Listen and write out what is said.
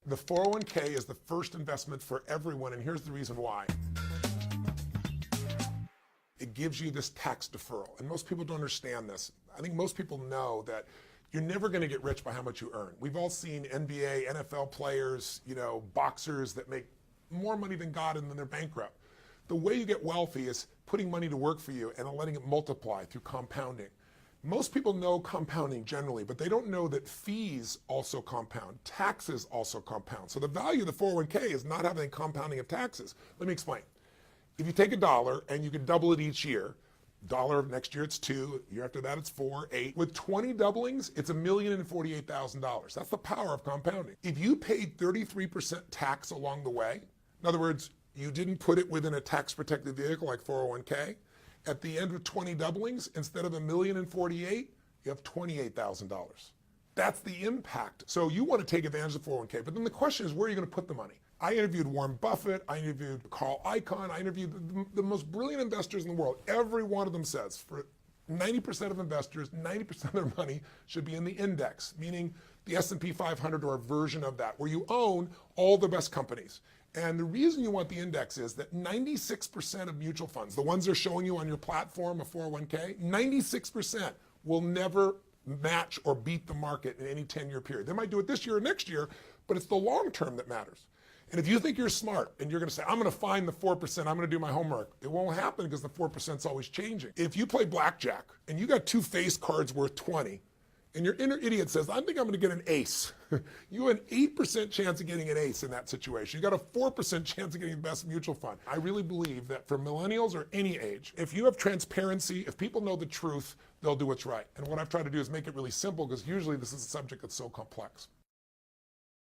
The 401k is the first investment for everyone, and here's the reason why. It gives you this tax deferral, and most people don't understand this. I think most people know that you're never going to get rich by how much you earn. We've all seen NBA, NFL players, boxers that make more money than God and then they're bankrupt. The way you get wealthy is putting money to work for you and then letting it multiply through compounding. Most people know compounding generally, but they don't know that fees also compound, taxes also compound. So the value of the 401k is not having compounding of taxes. Let me explain. If you take $1 and you can double it each year, dollar next year it's 2, year after that it's 4, 8. With 20 doublings, it's $1,048,000. That's the power of compounding. If you paid 33% tax along the way, in other words, you didn't put it within a tax protected vehicle like 401k, at the end of 20 doublings, instead of $1,048,000, you have $28,000. That's the impact. So you want to take advantage of 401k, but then the question is, where are you going to put the money? I interviewed Warren Buffett, I interviewed Carl Icahn, I interviewed the most brilliant investors in the world. Every one of them says for 90% of investors, 90% of their money should be in the index, meaning the S&P 500 or a version of that, where you own all the best companies. And the reason you want the index is that 96% of mutual funds, the ones they're showing you on your platform, a 401k, 96% will never match or beat the market in any 10-year period. They might do it this year or next year, but it's the long term that matters. And if you think you're smart and you're going to say, I'm going to find the 4%, I'm going to do my homework, it won't happen because the 4% is always changing. If you play blackjack and you got 2 face cards worth 20, and your inner idiot says, I think I'm going to get an ace. You have an 8% chance of getting an ace in that situation. You got a 4% chance of getting the best mutual fund. I really believe that for millennials or any age, if you have transparency, if people know the truth, they'll do what's right. And what I've tried to do is make it really simple, because usually this is a subject that's so complex.